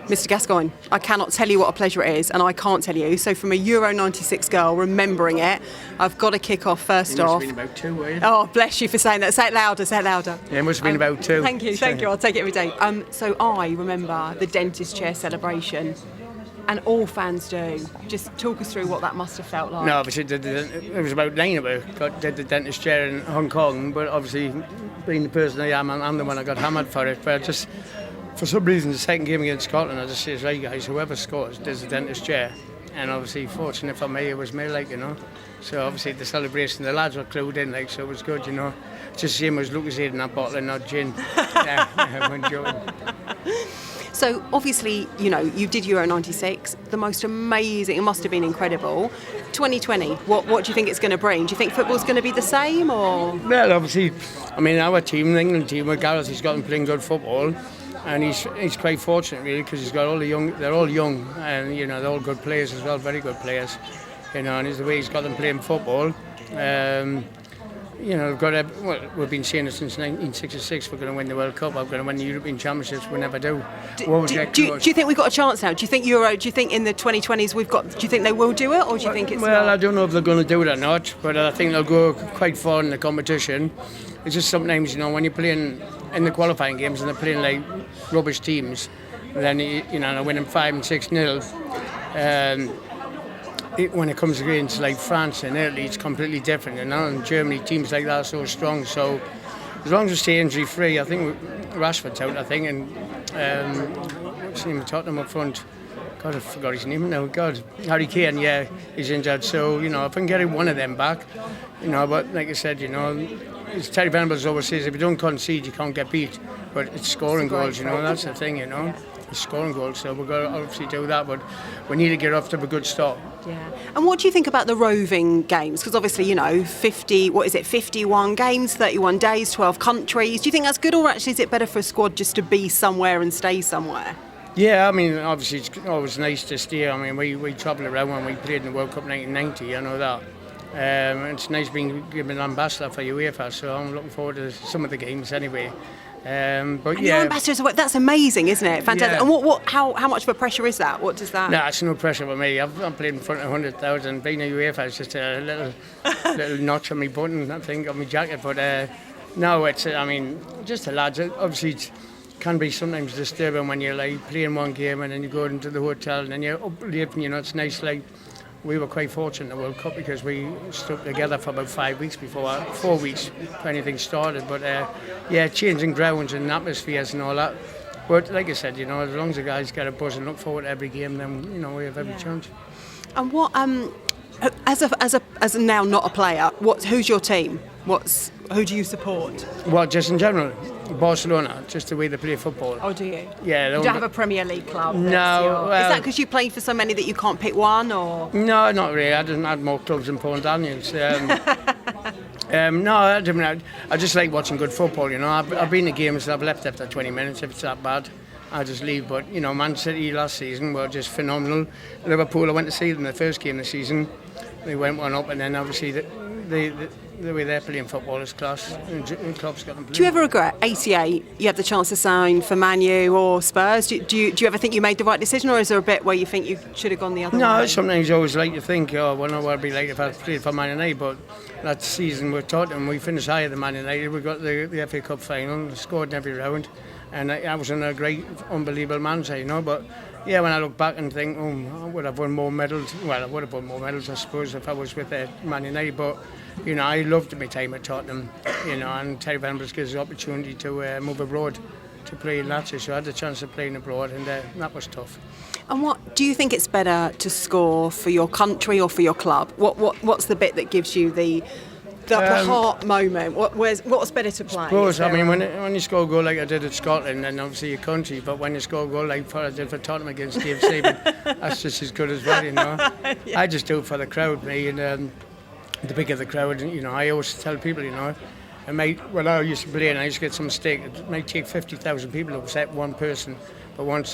Mr. Gascoigne, I cannot tell you what a pleasure it is, and I can't tell you. So from a Euro 96 girl, remembering it, I've got to kick off first It off. must have been about 2, were you? Oh, bless you for saying that. Say it louder, say it louder. Yeah, it must have been about 2. Thank you. I'll take it every day. So I remember the dentist chair celebration, and all fans do. Just talk us through what that must have felt like. No, obviously, it was about 9 of us did the dentist chair in Hong Kong, but obviously, being the person I am, I'm the one that got hammered for it. But just, for some reason, the second game against Scotland, I just says, right guys, whoever scores does the dentist chair. And obviously, fortunate for me, it was me, like, you know. So obviously, the celebration, the lads were clued in, like, so it was good, you know. Just the same as Lucas had in that bottle and not gin. Yeah, when joking. So obviously, you know, you did Euro 96, the most amazing, it must have been incredible. 2020, what do you think it's going to bring? Do you think football's going to be the same, or? Well, obviously, I mean, our team, the England team, with Gareth, he's got them playing good football, and he's quite fortunate, really, because he's got all the young, they're all young, and, you know, they're all good players as well, very good players, you know, and it's the way he's got them playing football. You know, we've been saying it since 1966, we're going to win the World Cup, we're going to win the European Championships, we never do. Do you think we've got a chance now? Do you think in the 2020s do you think they will do it, or do you think it's Well, not? I don't know if they're going to do it or not, but I think they'll go quite far in the competition. It's just sometimes, you know, when you're playing in the qualifying games and they're playing like rubbish teams, then, you know, they're winning 5 and 6-0. When it comes against like France and Italy, it's completely different. You know, and Germany, teams like that are so strong. So as long as we stay injury free, I think Rashford's out. I think, and what's his name? Tottenham up front. God, I forgot his name now. God, Harry Kane. Yeah, he's injured. So you know, if I can get one of them back, you know. But like I said, you know, as Terry Venables always says, if you don't concede, you can't get beat. But it's scoring goals. You know, that's the thing. You know. Yeah. Scoring goals, so we're going to obviously do that, but we need to get off to a good start. Yeah. And what do you think about the Roving Games? Because obviously, you know, 51 games, 31 days, 12 countries. Do you think that's good, or actually is it better for a squad just to be somewhere and stay somewhere? Yeah, I mean, obviously it's always nice to stay. I mean, we travelled around when we played in the World Cup 1990, I know that. It's nice being given an ambassador for UEFA, so I'm looking forward to some of the games anyway. But and yeah, your ambassadors, that's amazing, isn't it? Fantastic. Yeah. And how much of a pressure is that? What does that? No, it's no pressure for me. I'm playing in front of 100,000. Being a UEFA is just a little notch on my button, I think, on my jacket. But no, it's, I mean, just the lads. Obviously, it can be sometimes disturbing when you're like playing one game and then you go into the hotel and then you're up late, and you know, it's nice. Like, we were quite fortunate in the World Cup because we stuck together for about 4 weeks before anything started. But yeah, changing grounds and atmospheres and all that. But like I said, you know, as long as the guys get a buzz and look forward to every game, then, you know, we have every chance. And what, as now not a player, who's your team? Who do you support? Well, just in general, Barcelona, just the way they play football. Oh, do you? Yeah. You don't have a Premier League club? No. Is that because you played for so many that you can't pick one, or? No, not really. I didn't have more clubs than Paul Daniels. No, I just like watching good football, you know. I've been to games and I've left after 20 minutes. If it's that bad, I just leave. But, you know, Man City last season were just phenomenal. Liverpool, I went to see them the first game of the season. They went one up, and then obviously the way they're playing football is class. And clubs got them playing. Do you ever regret 88? You had the chance to sign for Man U or Spurs. Do you ever think you made the right decision, or is there a bit where you think you should have gone the other way? No, sometimes you always like to think, oh, well, what would be like if I played for Man United, but that season with Tottenham, we finished higher than Man United. We got the FA Cup final, scored in every round, and I was in a great, unbelievable manager, you know. But yeah, when I look back and think, I would have won more medals. Well, I would have won more medals, I suppose, if I was with Man United. But you know, I loved my time at Tottenham, you know, and Terry Venables gives us the opportunity to move abroad to play in Lazio, so I had the chance of playing abroad, and that was tough. And what do you think it's better to score for your country or for your club? What's the bit that gives you the heart moment? What's better to play? I mean, when you score a goal like I did at Scotland, then obviously your country, but when you score a goal like I did for Tottenham against Dave Saban, that's just as good as well, you know. Yeah. I just do it for the crowd, me, and the bigger the crowd, you know. I always tell people, you know, When I used to play and I used to get some mistake, it might take 50,000 people to upset one person, but one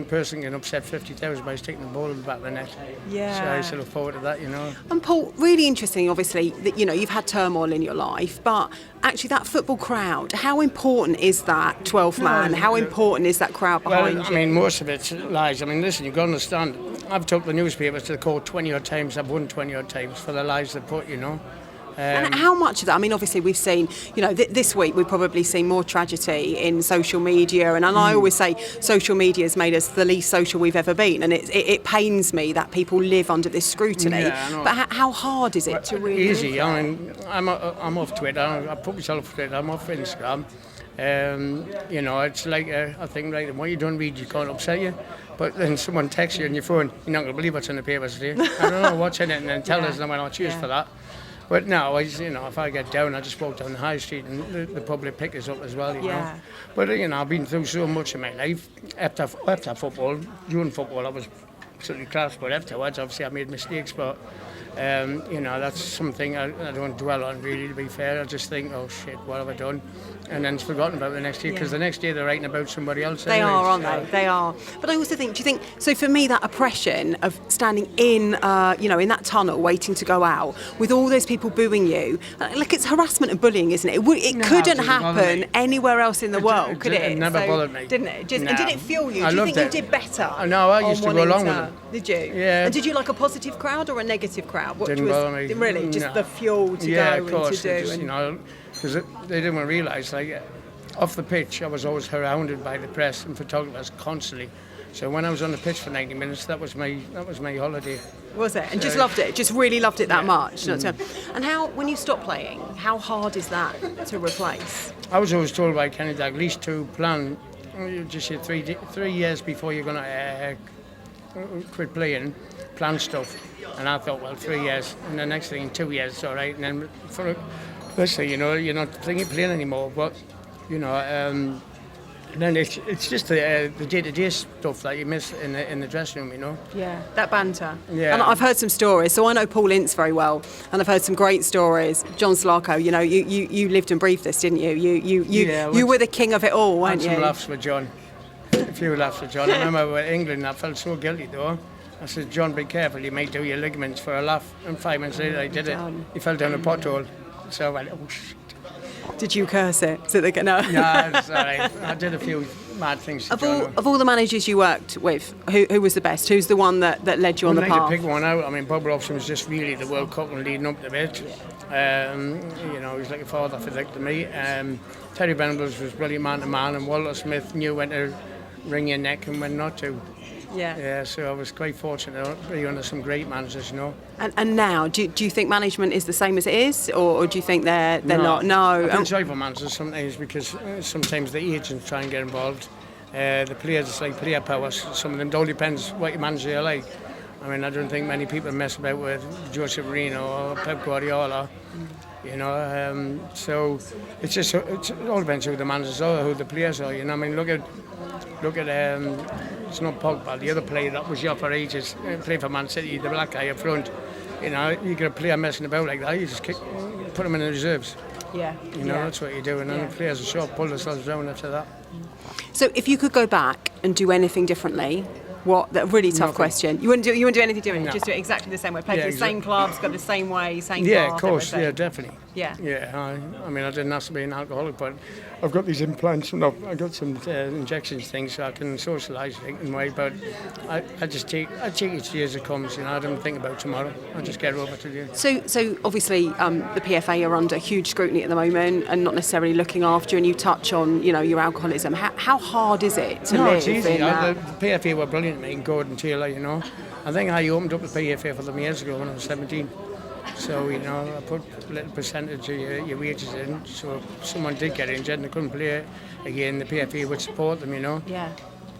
person can upset 50,000 by sticking the ball in the back of the net. Yeah. So I used to look forward to that, you know. And Paul, really interesting, obviously, that you've had turmoil in your life, but actually that football crowd, how important is that 12th man? How important is that crowd behind you? I mean, most of it's lies. I mean, listen, you've got to understand, I've took the newspapers to the court 20 odd times, I've won 20 odd times for the lies they put, you know. And how much of that? I mean, obviously we've seen, this week we've probably seen more tragedy in social media, and I always say social media has made us the least social we've ever been, and it pains me that people live under this scrutiny. Yeah, I know. But how hard is it to really? Easy. I mean, I'm off Twitter. I put myself off Twitter. I'm off Instagram. It's like I think, right, what you don't read, you can't upset you. But then someone texts you on your phone, you're not going to believe what's in the papers today. I don't know what's in it, and then tell us, and I went, "Oh, cheers for that." But no, if I get down, I just walk down the high street and the public pick us up as well, you know. But, I've been through so much in my life. After football, during football, I was absolutely class, but afterwards, obviously, I made mistakes. But, that's something I don't dwell on, really, to be fair. I just think, oh, shit, what have I done? And then it's forgotten about the next day, because the next day they're writing about somebody else. They are, aren't they? They are. But I also think, do you think, so for me, that oppression of standing in, in that tunnel waiting to go out with all those people booing you, like it's harassment and bullying, isn't it? It couldn't happen anywhere else in the world, could it? It never bothered me. Didn't it? And did it fuel you? I do you loved think it. you did better? No, I used to go along with them. Did you? Yeah. And did you like a positive crowd or a negative crowd? Didn't bother me. Really? Just the fuel to go of course, and to do? Because they didn't realise, off the pitch, I was always surrounded by the press and photographers constantly. So when I was on the pitch for 90 minutes, that was my holiday. Was it? And just loved it? Just really loved it that much? And when you stop playing, how hard is that to replace? I was always told by Kenny Dalglish to plan, just 3 years before you're going to quit playing, plan stuff. And I thought, well, 3 years, and the next thing, 2 years, it's all right. And then let's say, you're not playing anymore, but and then it's just the day-to-day stuff that you miss in the dressing room, you know. Yeah, that banter. Yeah. And I've heard some stories, so I know Paul Ince very well, and I've heard some great stories. John Slarko, you lived and breathed this, didn't you? You were the king of it all, weren't you? Some laughs with John. A few laughs with John. I remember with England, I felt so guilty though. I said, John, be careful, you might do your ligaments for a laugh. And 5 minutes later, I did it. He fell down a pothole. So I went, oh, shit. Did you curse it? So they no. No, it's all right. I did a few mad things. Of all the managers you worked with, who was the best? Who's the one that led you on the path? I pick one out. I mean, Bob Robson was just really the World Cup and leading up to it. He was like a father figure to me. Terry Venables was brilliant man to man, and Walter Smith knew when to wring your neck and when not to. Yeah, so I was quite fortunate to be under some great managers, And now, do you think management is the same as it is, or do you think they're not? No. I feel sorry for managers sometimes because sometimes the agents try and get involved. The players, it's like player powers. Some of them, it all depends what your manager you like. I mean, I don't think many people mess about with Jose Mourinho or Pep Guardiola. So it all depends who the managers are, who the players are. I mean, look at it's not Pogba, the other player that was here for ages, played for Man City, the black guy up front. You get a player messing about like that, you just put him in the reserves. That's what you do, and then the players are sure pull themselves down after that. So if you could go back and do anything differently, that really tough question. You wouldn't do anything different. No. Just do it exactly the same way. Play for the same clubs, go the same way, same Yeah, path, of course. everything. Yeah, definitely. Yeah. I mean, I didn't have to be an alcoholic, but I've got these implants. No, I got some injections things so I can socialise in a way. But I just take each day as it comes. I don't think about tomorrow. I just get over to it. So obviously the PFA are under huge scrutiny at the moment and not necessarily looking after. And you touch on your alcoholism. How hard is it to live? No, it's easy. The PFA were brilliant, mate. Gordon Taylor. I think I opened up the PFA for them years ago when I was 17. So, I put a little percentage of your wages in, so if someone did get injured and they couldn't play again, the PFA would support them, Yeah.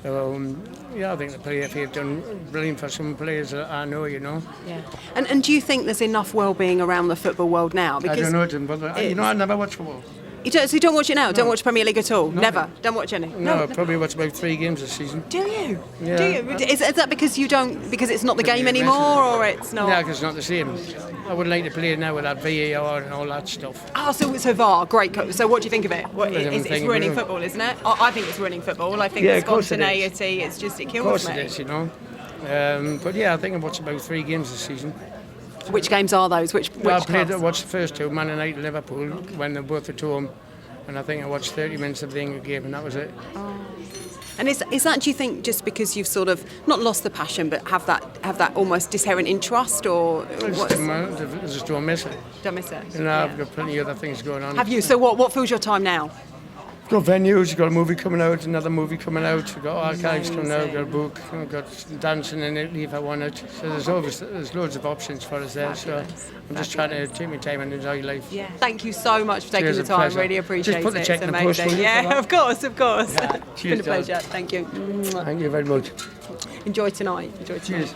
So, I think the PFA have done brilliant for some players that I know, Yeah. And do you think there's enough well-being around the football world now? Because I don't know, but I never watch football. So you don't watch it now? Don't watch Premier League at all? Never? Don't watch any? No, probably watch about 3 games this season. Do you? Yeah. Do you? Is that because you don't? Because it's not the game anymore, or it's not? Yeah, because it's not the same. I wouldn't like to play it now with that VAR and all that stuff. Oh, so VAR, great. So what do you think of it? It's ruining of it. football, isn't it? I think it's ruining football. I think Yeah, the of course it is. spontaneity, it kills me. Of course it is, you know. But yeah, I think I've watched about 3 games this season. Which games are those? Which I clubs? watched the first 2, Man United, Liverpool, when they're both at home. And I think I watched 30 minutes of the England game, and that was it. And is that, do you think, just because you've sort of not lost the passion, but have that almost inherent interest, or I just don't miss it. don't miss it? You know, I've got plenty of other things going on. Have you? So what fills your time now? Got venues, you've got a movie coming out, another movie coming out, you've got archives coming out, got a book, I've got dancing in Italy if I want it. So there's loads of options for us there. So I'm just trying to take my time and enjoy life. Yeah. Thank you so much for taking Cheers, the a time. pleasure. Really appreciate Just put the it. check It's in the post, amazing. will you, for Yeah, that? of course. It's been Cheers, a pleasure. Thank you. Thank you very much. Enjoy tonight. Cheers.